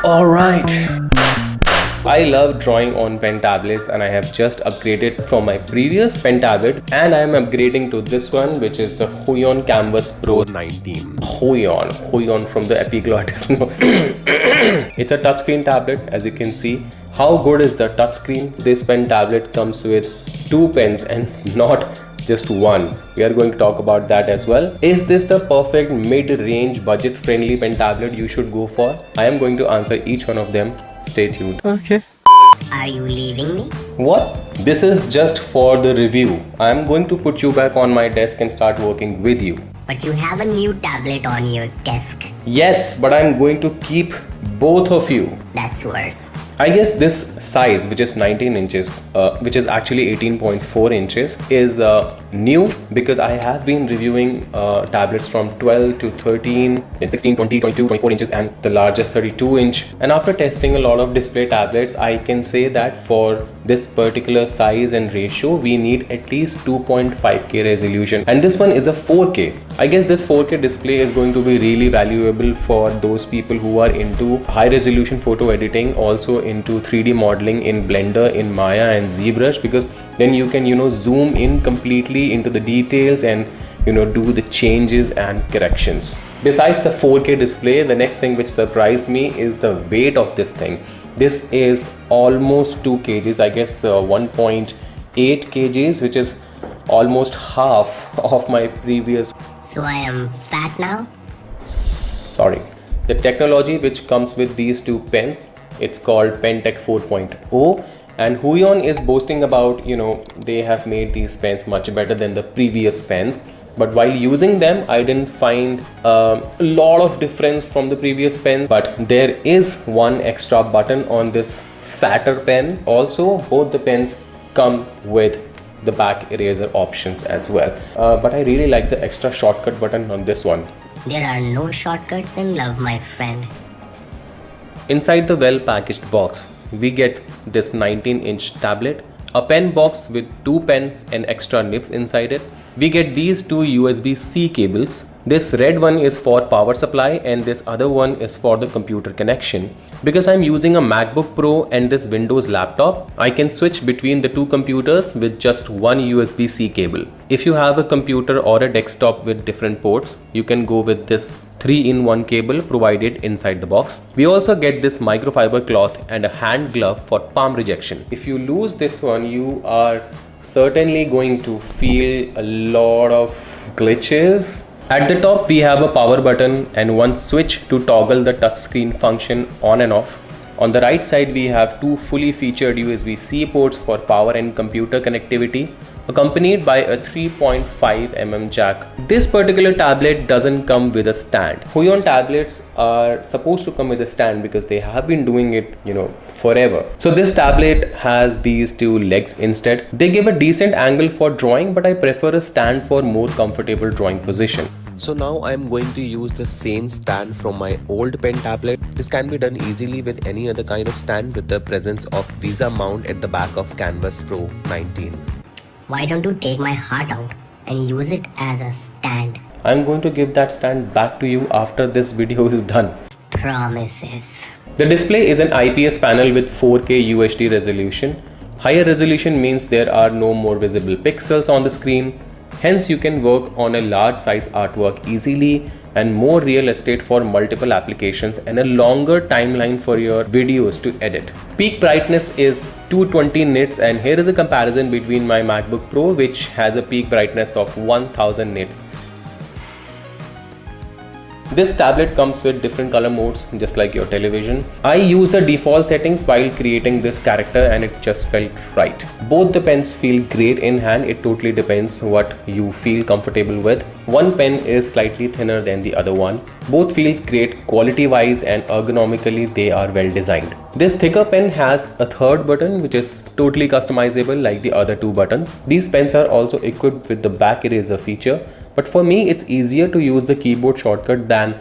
Alright. I love drawing on pen tablets and I have just upgraded from my previous pen tablet and I am upgrading to this one, which is the Huion Kamvas Pro 19. Huion from the epiglottis. It's a touchscreen tablet, as you can see. How good is the touchscreen? This pen tablet comes with 2 pens and not just one. We are going to talk about that as well. Is this the perfect mid-range budget-friendly pen tablet you should go for? I am going to answer each one of them. Stay tuned. Okay. Are you leaving me? What? This is just for the review. I am going to put you back on my desk and start working with you. But you have a new tablet on your desk. Yes, but I am going to keep both of you. That's worse. I guess this size, which is 19 inches, which is actually 18.4 inches, is new because I have been reviewing tablets from 12 to 13, 16, 20, 22, 24 inches and the largest 32 inch. And after testing a lot of display tablets, I can say that for this particular size and ratio, we need at least 2.5K resolution. And this one is a 4K. I guess this 4K display is going to be really valuable for those people who are into high resolution photo editing, also into 3D modeling in Blender, in Maya and ZBrush, because then you can zoom in completely into the details and do the changes and corrections. Besides the 4K display, the next thing which surprised me is the weight of this thing. This is almost 2 kgs, I guess 1.8 kgs, which is almost half of my previous. So I am fat now? Sorry. The technology which comes with these 2 pens, it's called PenTech 4.0, and Huion is boasting about they have made these pens much better than the previous pens. But while using them, I didn't find a lot of difference from the previous pens. But there is one extra button on this fatter pen. Also, both the pens come with the back eraser options as well. But I really like the extra shortcut button on this one. There are no shortcuts in love, my friend. Inside the well-packaged box, we get this 19-inch tablet, a pen box with 2 pens and extra nibs inside it. We get these 2 USB-C cables. This red one is for power supply and this other one is for the computer connection. Because I'm using a MacBook Pro and this Windows laptop, I can switch between the 2 computers with just one USB-C cable. If you have a computer or a desktop with different ports, you can go with this 3-in-1 cable provided inside the box. We also get this microfiber cloth and a hand glove for palm rejection. If you lose this one, you are certainly going to feel a lot of glitches. At the top, we have a power button and one switch to toggle the touchscreen function on and off. On the right side, we have 2 fully featured USB-C ports for power and computer connectivity, accompanied by a 3.5mm jack. This particular tablet doesn't come with a stand. Huion tablets are supposed to come with a stand because they have been doing it, forever. So this tablet has these 2 legs instead. They give a decent angle for drawing, but I prefer a stand for more comfortable drawing position. So now I am going to use the same stand from my old pen tablet. This can be done easily with any other kind of stand with the presence of Visa mount at the back of Kamvas Pro 19. Why don't you take my heart out and use it as a stand? I'm going to give that stand back to you after this video is done. Promises. The display is an IPS panel with 4K UHD resolution. Higher resolution means there are no more visible pixels on the screen. Hence, you can work on a large size artwork easily and more real estate for multiple applications and a longer timeline for your videos to edit. Peak brightness is 220 nits, and here is a comparison between my MacBook Pro, which has a peak brightness of 1000 nits. This tablet comes with different color modes, just like your television. I used the default settings while creating this character and it just felt right. Both the pens feel great in hand. It totally depends what you feel comfortable with. One pen is slightly thinner than the other one. Both feels great quality wise and ergonomically they are well designed. This thicker pen has a third button which is totally customizable like the other 2 buttons. These pens are also equipped with the back eraser feature. But for me, it's easier to use the keyboard shortcut than,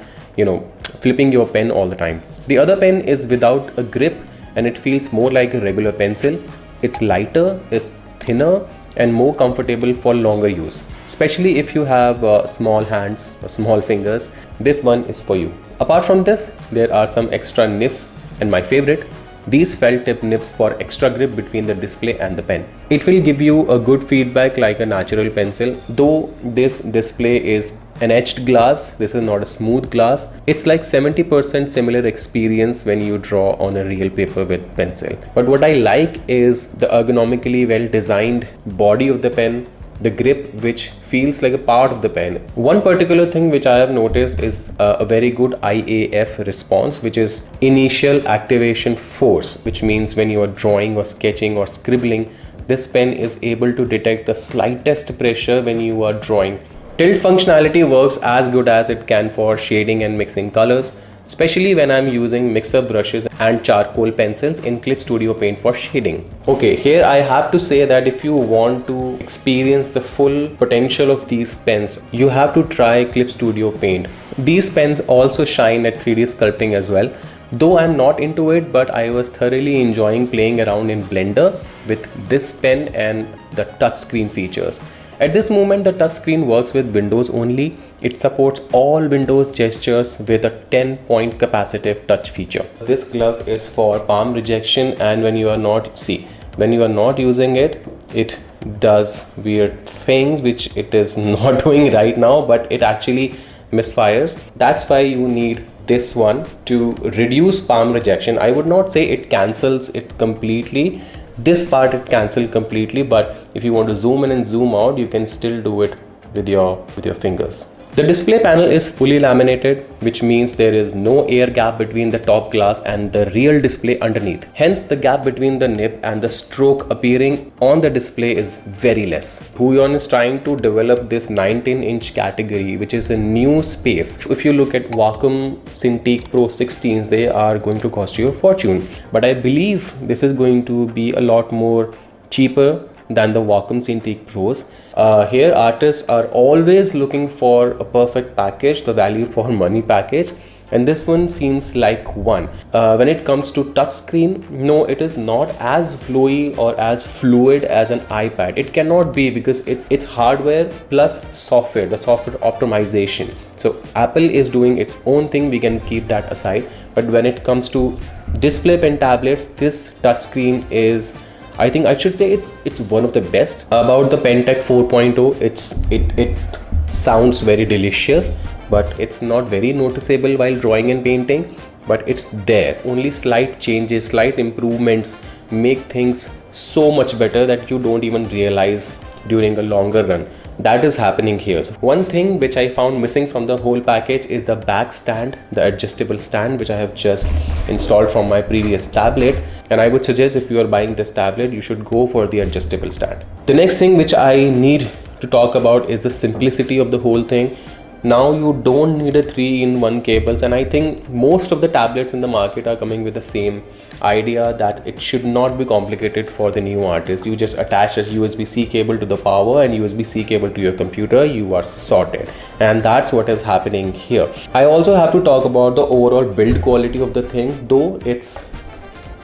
flipping your pen all the time. The other pen is without a grip and it feels more like a regular pencil. It's lighter, it's thinner and more comfortable for longer use. Especially if you have small hands or small fingers, this one is for you. Apart from this, there are some extra nibs And my favorite, these felt tip nibs for extra grip between the display and the pen. It will give you a good feedback like a natural pencil. Though this display is an etched glass, this is not a smooth glass. It's like 70% similar experience when you draw on a real paper with pencil. But what I like is the ergonomically well designed body of the pen, the grip which feels like a part of the pen. One particular thing which I have noticed is a very good IAF response, which is initial activation force, which means when you are drawing or sketching or scribbling, this pen is able to detect the slightest pressure when you are drawing. Tilt functionality works as good as it can for shading and mixing colors, especially when I'm using mixer brushes and charcoal pencils in Clip Studio Paint for shading. Okay, here I have to say that if you want to experience the full potential of these pens, you have to try Clip Studio Paint. These pens also shine at 3D sculpting as well. Though I'm not into it, but I was thoroughly enjoying playing around in Blender with this pen and the touchscreen features. At this moment, the touchscreen works with Windows only. It supports all Windows gestures with a 10-point capacitive touch feature. This glove is for palm rejection, and when you are not using it, it does weird things which it is not doing right now, but it actually misfires. That's why you need this one to reduce palm rejection. I would not say it cancels it completely. This part it cancels completely, but if you want to zoom in and zoom out, you can still do it with your fingers. The display panel is fully laminated, which means there is no air gap between the top glass and the real display underneath. Hence, the gap between the nib and the stroke appearing on the display is very less. Huion is trying to develop this 19-inch category, which is a new space. If you look at Wacom Cintiq Pro 16s, they are going to cost you a fortune. But I believe this is going to be a lot more cheaper than the Wacom Cintiq Pros. Here artists are always looking for a perfect package, the value for money package, and this one seems like one. When it comes to touchscreen, no, it is not as flowy or as fluid as an iPad. It cannot be because it's hardware plus software, the software optimization. So Apple is doing its own thing, we can keep that aside. But when it comes to display pen tablets, this touchscreen is, I think I should say it's one of the best. About the Pentec 4.0, it sounds very delicious, but it's not very noticeable while drawing and painting, but it's there. Only slight changes, slight improvements make things so much better that you don't even realize during a longer run. That is happening here. One thing which I found missing from the whole package is the back stand, the adjustable stand, which I have just installed from my previous tablet. And I would suggest if you are buying this tablet, you should go for the adjustable stand. The next thing which I need to talk about is the simplicity of the whole thing. Now you don't need a 3-in-1 cables, and I think most of the tablets in the market are coming with the same idea that it should not be complicated for the new artist. You just attach a USB-C cable to the power and USB-C cable to your computer, you are sorted. And that's what is happening here. I also have to talk about the overall build quality of the thing, though it's,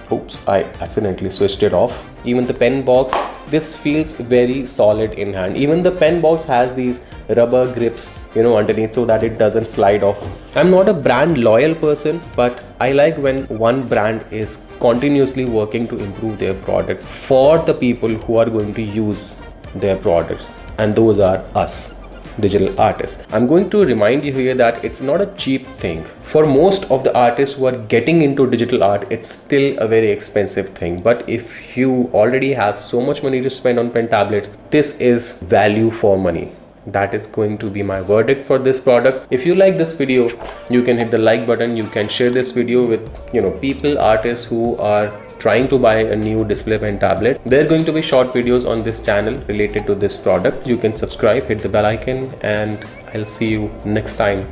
oops, I accidentally switched it off. Even the pen box, this feels very solid in hand. Even the pen box has these rubber grips, underneath, so that it doesn't slide off. I'm not a brand loyal person, but I like when one brand is continuously working to improve their products for the people who are going to use their products, and those are us, digital artists. I'm going to remind you here that it's not a cheap thing. For most of the artists who are getting into digital art, it's still a very expensive thing. But if you already have so much money to spend on pen tablets, this is value for money. That is going to be my verdict for this product. If you like this video, you can hit the like button. You can share this video with people, artists who are trying to buy a new display pen tablet. There are going to be short videos on this channel related to this product. You can subscribe, hit the bell icon, and I'll see you next time.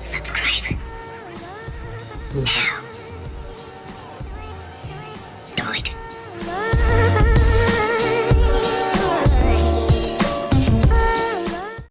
Subscribe now.